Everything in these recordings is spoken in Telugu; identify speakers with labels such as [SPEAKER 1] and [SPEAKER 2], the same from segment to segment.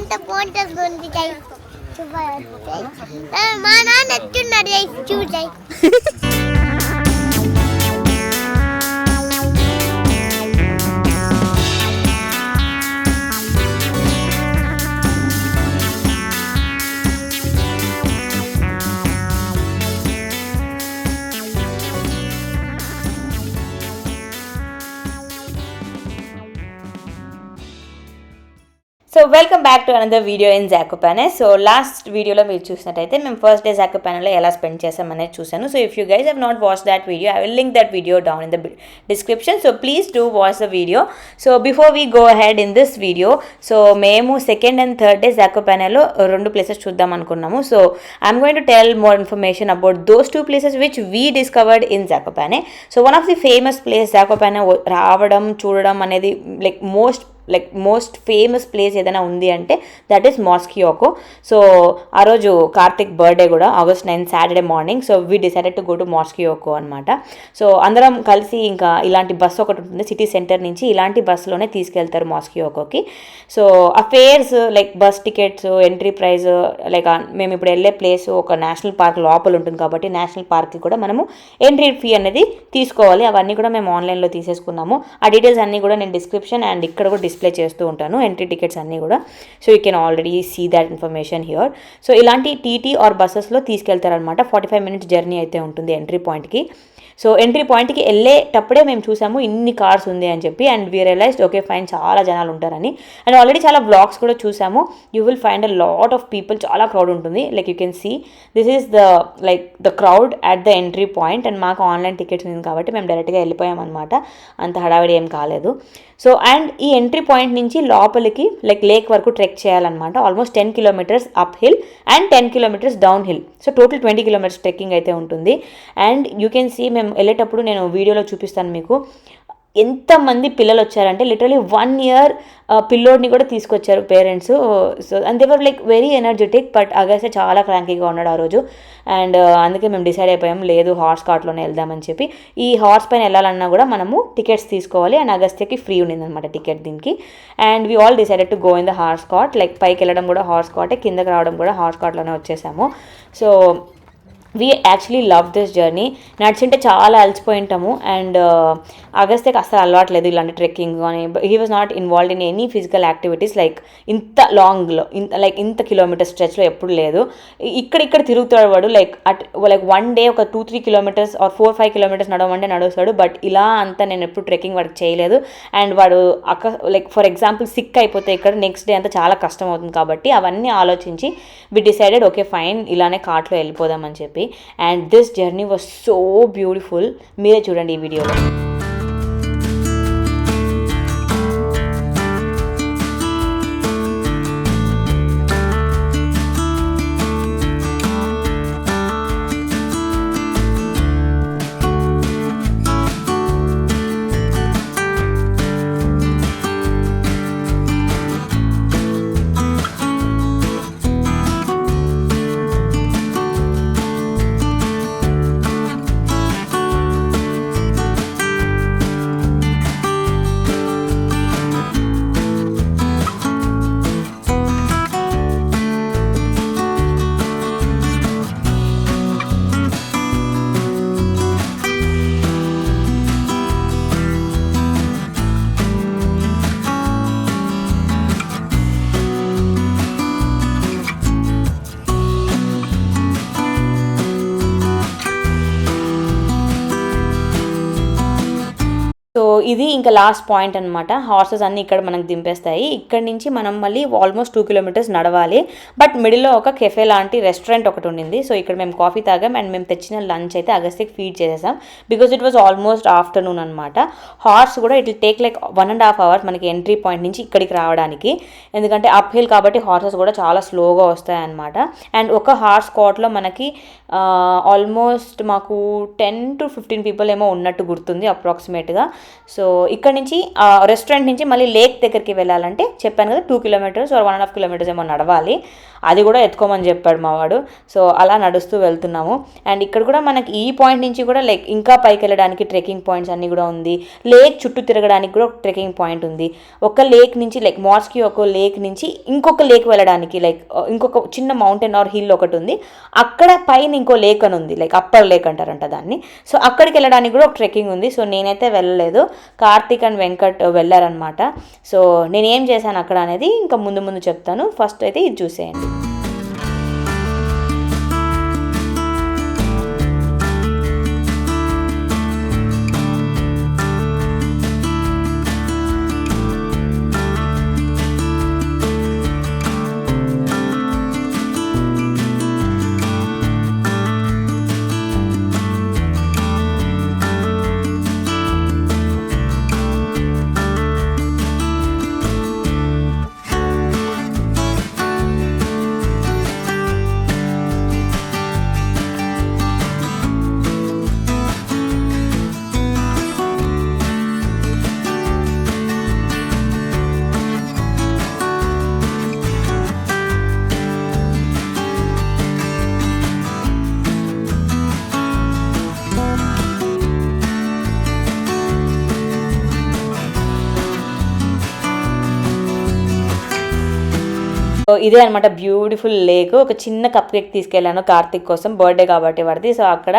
[SPEAKER 1] ఎంత బాగుంటుంది మా నాన్న ఎత్తున్నాడు చూసాయి.
[SPEAKER 2] So welcome back to another video in Zakopane. So last వీడియోలో మీరు చూసినట్టయితే మేము ఫస్ట్ డే జాకోపానేలో ఎలా స్పెండ్ చేసామనేది చూసాను. So if you guys have not watch that video, I will link that video down in the description. So please do watch the video. So before we go ahead in this video, so మేము సెకండ్ అండ్ థర్డ్ డే జాకోపానేలో 2 ప్లేసెస్ చూద్దాం అనుకున్నాము. So I'm going to tell more information about those 2 places which we discovered in Zakopane. So one of the famous place జాకోపానే రావడం చూడడం అనేది మోస్ట్ ఫేమస్ ప్లేస్ ఏదైనా ఉంది అంటే దట్ ఈస్ మాస్కియోకో. సో ఆ రోజు కార్తిక్ బర్త్డే కూడా, August 9 Saturday morning. So we decided to go to Morskie Oko అనమాట. సో అందరం కలిసి ఇంకా ఇలాంటి బస్సు ఒకటి ఉంటుంది సిటీ సెంటర్ నుంచి, ఇలాంటి బస్సులోనే తీసుకెళ్తారు మాస్కియోకోకి. సో ఆ fares like bus tickets, entry price, like మేము ఇప్పుడు వెళ్ళే ప్లేస్ ఒక నేషనల్ పార్క్ లోపల ఉంటుంది కాబట్టి నేషనల్ పార్క్కి కూడా మనము ఎంట్రీ ఫీ అనేది తీసుకోవాలి. అవన్నీ కూడా మేము ఆన్లైన్లో తీసేసుకున్నాము. ఆ డీటెయిల్స్ అన్నీ కూడా నేను డిస్క్రిప్షన్ అండ్ ఇక్కడ కూడా డిస్ప్లే చేస్తూ ఉంటాను, ఎంట్రీ టికెట్స్ అన్నీ కూడా. So you can already see that information here. So ఇలాంటి టీటీ ఆర్ బస్సెస్లో తీసుకెళ్తారనమాట. 45 minutes జర్నీ అయితే ఉంటుంది ఎంట్రీ పాయింట్కి. సో ఎంట్రీ పాయింట్కి వెళ్ళేటప్పుడే మేము చూసాము ఇన్ని కార్స్ ఉంది అని చెప్పి, and we realised okay fine చాలా జనాలు ఉంటారని. అండ్ ఆల్రెడీ చాలా బ్లాగ్స్ కూడా చూసాము. You will find a lot of people, చాలా క్రౌడ్ ఉంటుంది. Like you can see this is the crowd at the entry point. And మాకు ఆన్లైన్ టికెట్స్ ఉంది కాబట్టి మేము డైరెక్ట్గా వెళ్ళిపోయామన్నమాట, అంత హడావిడి ఏం కాలేదు. సో అండ్ ఈ ఎంట్రీ పాయింట్ నుంచి లోపలికి లేక్ వరకు ట్రెక్ చేయాలన్నమాట. Almost 10 kilometers uphill and 10 kilometers down hill. So total 20 kilometers trekking అయితే ఉంటుంది. అండ్ యూ కెన్ సీ మేము వెళ్ళేటప్పుడు నేను వీడియోలో చూపిస్తాను మీకు ఎంతమంది పిల్లలు వచ్చారంటే లిటరలీ 1 year పిల్లోడిని కూడా తీసుకొచ్చారు parents. So and they were very energetic. But Agastya చాలా క్రాంకీగా ఉన్నాడు ఆ రోజు. అండ్ అందుకే మేము డిసైడ్ అయిపోయాం లేదు హార్స్ కార్ట్లోనే వెళ్దామని చెప్పి. ఈ హార్స్ పైన వెళ్ళాలన్నా కూడా మనము టికెట్స్ తీసుకోవాలి. అండ్ అగస్త్యకి ఫ్రీ ఉండిందనమాట టికెట్ దీనికి. And we all decided to go in the horse cart. Like పైకి వెళ్ళడం కూడా హార్స్ కార్టే, కిందకి రావడం కూడా హార్స్ కార్ట్లోనే వచ్చేసాము. So we actually love this journey. నడిచింటే చాలా అలసిపోయి ఉంటాము. అండ్ అగస్త్యకి అస్సలు అలవాట్లేదు ఇలాంటి ట్రెక్కింగ్ కానీ. He was not involved in any physical activities like ఇంత లాంగ్లో, ఇంత కిలోమీటర్ స్ట్రెచ్లో ఎప్పుడు లేదు. ఇక్కడ తిరుగుతాడు వాడు. లైక్ 1 day ఒక 2-3 kilometers ఆర్ 4-5 kilometers నడవమంటే నడుస్తాడు. బట్ ఇలా అంతా నేను ఎప్పుడు ట్రెక్కింగ్ వాడికి చేయలేదు. అండ్ వాడు ఫర్ ఎగ్జాంపుల్ సిక్ అయిపోతే ఇక్కడ నెక్స్ట్ డే అంతా చాలా కష్టం అవుతుంది కాబట్టి అవన్నీ ఆలోచించి వి డిసైడెడ్ ఓకే ఫైన్ ఇలానే కార్ట్లో వెళ్ళిపోదామని చెప్పి. And this journey was so beautiful. మీరే చూడండి ఈ వీడియోలో. సో ఇది ఇంకా లాస్ట్ పాయింట్ అనమాట. హార్సెస్ అన్నీ ఇక్కడ మనకు దింపేస్తాయి. ఇక్కడ నుంచి మనం మళ్ళీ ఆల్మోస్ట్ 2 kilometers నడవాలి. బట్ మిడిల్లో ఒక కెఫే లాంటి రెస్టారెంట్ ఒకటి ఉండింది. సో ఇక్కడ మేము కాఫీ తాగాం. అండ్ మేము తెచ్చిన లంచ్ అయితే అగస్త్యకి ఫీడ్ చేసేసాం because it was almost afternoon అనమాట. హార్స్ కూడా ఇట్ విల్ టేక్ 1.5 hours మనకి ఎంట్రీ పాయింట్ నుంచి ఇక్కడికి రావడానికి. ఎందుకంటే అప్ హిల్ కాబట్టి హార్సెస్ కూడా చాలా స్లోగా వస్తాయి అనమాట. అండ్ ఒక హార్స్ కార్ట్లో మనకి ఆల్మోస్ట్ మాకు 10 to 15 people ఏమో ఉన్నట్టు గుర్తుంది అప్రాక్సిమేట్గా. సో ఇక్కడ నుంచి రెస్టారెంట్ నుంచి మళ్ళీ లేక్ దగ్గరికి వెళ్ళాలంటే చెప్పాను కదా 2 కిలోమీటర్స్ ఆర్ 1.5 కిలోమీటర్స్ ఏమో నడవాలి. అది కూడా ఎత్తుకోమని చెప్పాడు మా వాడు. సో అలా నడుస్తూ వెళ్తున్నాము. అండ్ ఇక్కడ కూడా మనకి ఈ పాయింట్ నుంచి కూడా లైక్ ఇంకా పైకి వెళ్ళడానికి ట్రెక్కింగ్ పాయింట్స్ అన్నీ కూడా ఉంది. లేక్ చుట్టూ తిరగడానికి కూడా ఒక ట్రెక్కింగ్ పాయింట్ ఉంది. ఒక లేక్ నుంచి లైక్ మార్స్కి ఒక లేక్ నుంచి ఇంకొక లేక్ వెళ్ళడానికి లైక్ ఇంకొక చిన్న మౌంటైన్ ఆర్ హిల్ ఒకటి ఉంది. అక్కడ పైన ఇంకో లేక్ అని ఉంది, లైక్ అప్పర్ లేక్ అంటారంట దాన్ని. సో అక్కడికి వెళ్ళడానికి కూడా ఒక ట్రెక్కింగ్ ఉంది. సో నేనైతే వెళ్ళలేదు, కార్తిక్ అండ్ వెంకట్ వెళ్ళారనమాట. సో నేను ఏం చేశాను అక్కడ అనేది ఇంకా ముందు చెప్తాను. ఫస్ట్ అయితే ఇది చూసేయండి. సో ఇదే అనమాట బ్యూటిఫుల్ లేక్. ఒక చిన్న కప్ కేక్ తీసుకెళ్ళాను కార్తిక్ కోసం, బర్త్డే కాబట్టి వాడిది. సో అక్కడ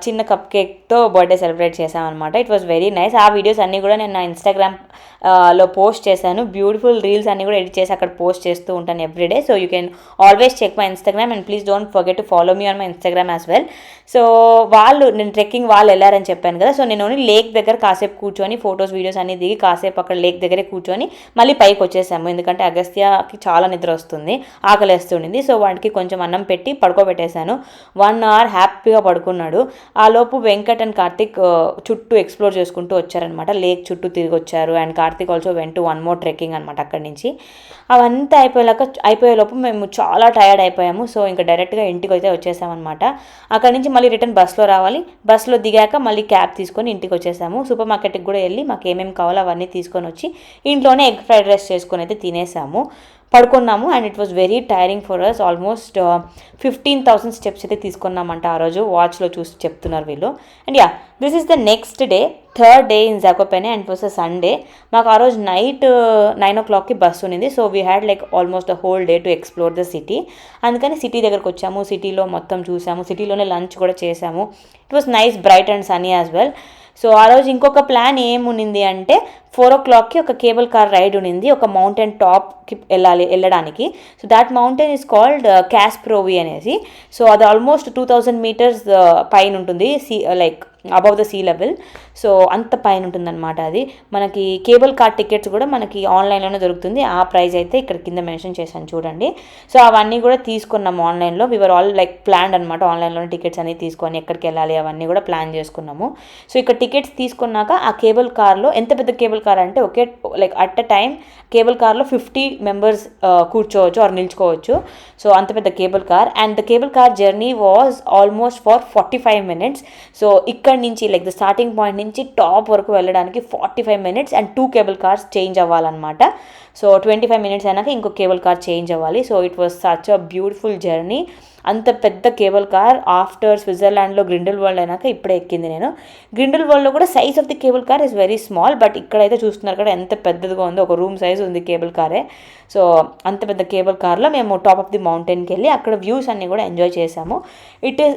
[SPEAKER 2] చిన్న కప్ కేక్తో బర్త్డే సెలబ్రేట్ చేసామన్నమాట. It was very nice. ఆ వీడియోస్ అన్నీ కూడా నేను నా ఇన్స్టాగ్రామ్లో పోస్ట్ చేశాను. బ్యూటిఫుల్ రీల్స్ అన్నీ కూడా ఎడిట్ చేసి అక్కడ పోస్ట్ చేస్తూ ఉంటాను every day. So you can always check my Instagram and please don't forget to follow me on my Instagram as well. So నేను ట్రెక్కింగ్ వాళ్ళు వెళ్ళారని చెప్పాను కదా. సో నేను ఓన్లీ లేక్ దగ్గర కాసేపు కూర్చొని ఫొటోస్ వీడియోస్ అన్ని దిగి కాసేపు అక్కడ లేక్ దగ్గరే కూర్చొని మళ్ళీ పైకి వచ్చేసాము. ఎందుకంటే అగస్త్యకి చాలా నిద్ర వస్తుంది, ఆకలేస్తుండింది. సో వాడికి కొంచెం అన్నం పెట్టి పడుకోబెట్టేశాను. 1 hour హ్యాపీగా పడుకున్నాడు. ఆ లోపు వెంకట్ అండ్ కార్తిక్ చుట్టూ ఎక్స్ప్లోర్ చేసుకుంటూ వచ్చారనమాట. లేక్ చుట్టూ తిరిగి వచ్చారు. And Karthik also went to 1 more trekking అనమాట అక్కడి నుంచి. అవంతా అయిపోయేలోపు మేము చాలా టైర్డ్ అయిపోయాము. సో ఇంకా డైరెక్ట్గా ఇంటికి అయితే వచ్చేసామన్నమాట. అక్కడి నుంచి మళ్ళీ రిటర్న్ బస్లో రావాలి. బస్లో దిగాక మళ్ళీ క్యాబ్ తీసుకొని ఇంటికి వచ్చేసాము. సూపర్ మార్కెట్కి కూడా వెళ్ళి మాకు ఏమేమి కావాలో అవన్నీ తీసుకొని వచ్చి ఇంట్లోనే ఎగ్ ఫ్రైడ్ రైస్ చేసుకొని అయితే తినేసాము, పడుకున్నాము. And it was very tiring for us. Almost 15,000 steps అయితే తీసుకున్నామంట ఆ రోజు. వాచ్లో చూసి చెప్తున్నారు వీళ్ళు. And yeah, this is the next day, 3rd day in Zakopane and it was a Sunday. మాకు ఆ రోజు నైట్ 9 o'clockకి బస్సు ఉన్నింది. So we had like almost the whole day to explore the city. అందుకని సిటీ దగ్గరకు వచ్చాము, సిటీలో మొత్తం చూసాము, సిటీలోనే లంచ్ కూడా చేసాము. It was nice, bright and sunny as well. So ఆ రోజు ఇంకొక ప్లాన్ ఏమునింది అంటే 4 o'clockకి ఒక కేబుల్ కార్ రైడ్ ఉన్నింది ఒక మౌంటైన్ టాప్కి వెళ్ళడానికి. So that mountain is called Kasprowy అనేసి. సో అది ఆల్మోస్ట్ 2000 meters పైన ఉంటుంది, like above the sea level. So అంత పైన ఉంటుందన్నమాట అది. మనకి కేబుల్ కార్ టికెట్స్ కూడా మనకి ఆన్లైన్లోనే దొరుకుతుంది. ఆ ప్రైస్ అయితే ఇక్కడ కింద మెన్షన్ చేశాను చూడండి. సో అవన్నీ కూడా తీసుకున్నాము ఆన్లైన్లో. వివర్ ఆల్ లైక్ ప్లాన్డ్ అనమాట. ఆన్లైన్లోనే టికెట్స్ అన్ని తీసుకొని ఎక్కడికి వెళ్ళాలి అవన్నీ కూడా ప్లాన్ చేసుకున్నాము. సో ఇక్కడ టికెట్స్ తీసుకున్నాక ఆ కేబుల్ కార్లో, ఎంత పెద్ద కేబుల్ కార్ అంటే ఒకే like at a time cable కార్లో 50 members కూర్చోవచ్చు ఆర్ నిల్చుకోవచ్చు. సో అంత పెద్ద cable car. And the cable car journey was almost for 45 minutes. So ఇక్కడ నుంచి లైక్ ద స్టార్టింగ్ పాయింట్ నుంచి టాప్ వరకు వెళ్ళడానికి 45 minutes and 2 cable cars change అవ్వాలన్నమాట. సో 25 minutes అయినాక ఇంకో కేబుల్ కార్ చేంజ్ అవ్వాలి. So it was such a beautiful journey. అంత పెద్ద కేబుల్ కార్ ఆఫ్టర్ స్విట్జర్లాండ్లో గ్రిండెల్ వరల్డ్ అయినాక ఇప్పుడే ఎక్కింది నేను. గ్రిండెల్ వరల్డ్లో కూడా size of the cable car is very small, but ఇక్కడైతే చూస్తున్నారు కదా ఎంత పెద్దదిగా ఉందో, ఒక రూమ్ సైజ్ ఉంది కేబుల్ కారే. సో అంత పెద్ద కేబుల్ కార్లో మేము టాప్ ఆఫ్ ది మౌంటైన్కి వెళ్ళి అక్కడ వ్యూస్ అన్నీ కూడా ఎంజాయ్ చేసాము.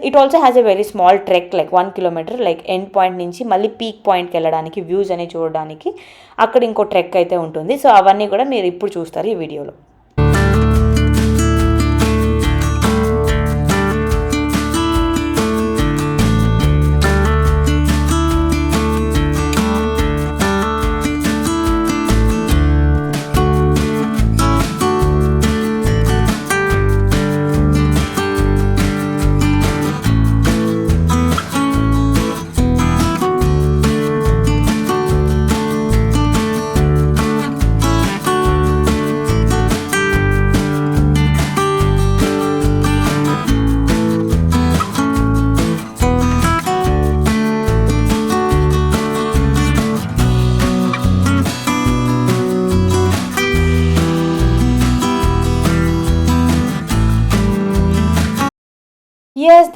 [SPEAKER 2] It also has a very small trek like 1 kilometer, like end point నుంచి మళ్ళీ పీక్ పాయింట్కి వెళ్ళడానికి, వ్యూస్ అని చూడడానికి అక్కడ ఇంకో ట్రెక్ అయితే ఉంటుంది. సో అవన్నీ కూడా మీరు ఇప్పుడు చూస్తారు ఈ వీడియోలో.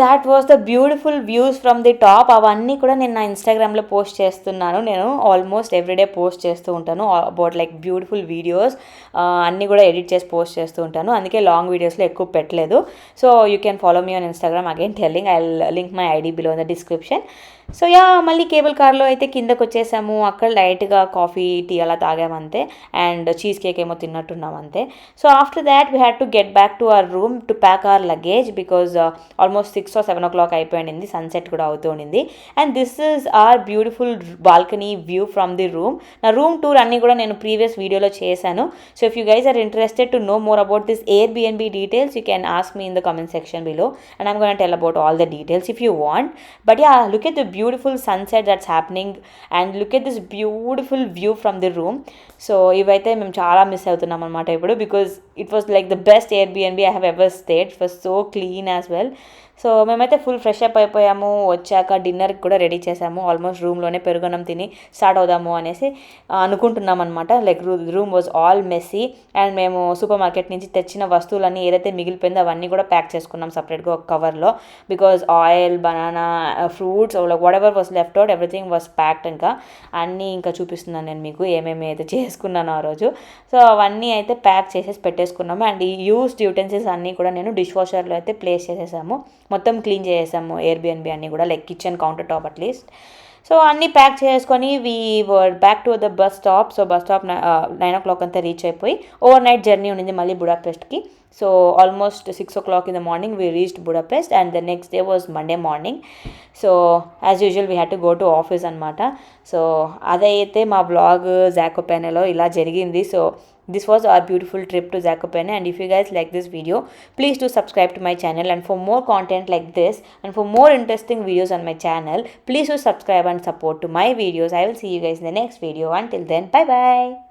[SPEAKER 2] That was the beautiful views from the top. అవన్నీ కూడా నేను నా ఇన్స్టాగ్రామ్లో పోస్ట్ చేస్తున్నాను. నేను ఆల్మోస్ట్ ఎవ్రీడే పోస్ట్ చేస్తూ ఉంటాను అబౌట్ లైక్ బ్యూటిఫుల్ వీడియోస్. అన్నీ కూడా ఎడిట్ చేసి పోస్ట్ చేస్తూ ఉంటాను, అందుకే లాంగ్ వీడియోస్లో ఎక్కువ పెట్టలేదు. So you can follow me on Instagram, again telling, I link my ID below in the description. So yeah, మళ్ళీ కేబుల్ కార్లో అయితే కిందకు వచ్చేసాము. అక్కడ లైట్గా కాఫీ టీ అలా తాగామంతే, అండ్ చీజ్ కేక్ ఏమో తిన్నట్టున్నాం అంతే. So after that we had to get back to our room to pack our luggage because almost 6 or 7 o'clock అయిపోయింది, సన్సెట్ కూడా అవుతుండింది. And this is our beautiful balcony view from the room. నా రూమ్ టూర్ అన్నీ కూడా నేను ప్రీవియస్ వీడియోలో చేశాను. So if you guys are interested to know more about this Airbnb details, you can ask me in the comment section below and I'm going to tell about all the details if you want. But yeah, look at the beautiful sunset that's happening and look at this beautiful view from the room. So ivaithe mem chaala miss avutunnam anamata ippudu because it was like the best Airbnb I have ever stayed. It was so clean as well. So మేమైతే ఫుల్ ఫ్రెష్ అప్ అయిపోయాము. వచ్చాక డిన్నర్కి కూడా రెడీ చేసాము. ఆల్మోస్ట్ రూమ్లోనే పెరుగన్నం తిని స్టార్ట్ అవుదాము అనేసి అనుకుంటున్నాం అనమాట. Like room was all messy and మేము సూపర్ మార్కెట్ నుంచి తెచ్చిన వస్తువులన్నీ ఏదైతే మిగిలిపోయిందో అవన్నీ కూడా ప్యాక్ చేసుకున్నాం సపరేట్గా ఒక కవర్లో. Because oil, banana, fruits, like what ever was left out everything was packed. ఇంకా అన్నీ ఇంకా చూపిస్తున్నాను నేను మీకు ఏమేమి అయితే చేసుకున్నాను ఆ రోజు. సో అవన్నీ అయితే ప్యాక్ చేసేసి పెట్టేసుకున్నాము. అండ్ ఈ యూస్డ్ యూటెన్సిల్స్ అన్నీ కూడా నేను డిష్ వాషర్లో అయితే ప్లేస్ చేసేసాము. మొత్తం క్లీన్ చేసేసాము Airbnb అన్నీ కూడా, like kitchen counter top at least. So అన్నీ ప్యాక్ చేసుకొని we were back to the bus stop. So bus stop 9 o'clock అంతా రీచ్ అయిపోయి ఓవర్ నైట్ జర్నీ ఉండింది మళ్ళీ బుడాపెస్ట్కి. So almost 6 o'clock in the morning we reached Budapest and the next day was Monday morning. So as usual we had to go to office అనమాట. సో అదైతే మా బ్లాగ్ జాకోపెనెలో ఇలా జరిగింది. So this was our beautiful trip to Zakopane, and if you guys like this video, please do subscribe to my channel, and for more content like this and for more interesting videos on my channel, please do subscribe and support to my videos. I will see you guys in the next video. Until then, bye bye.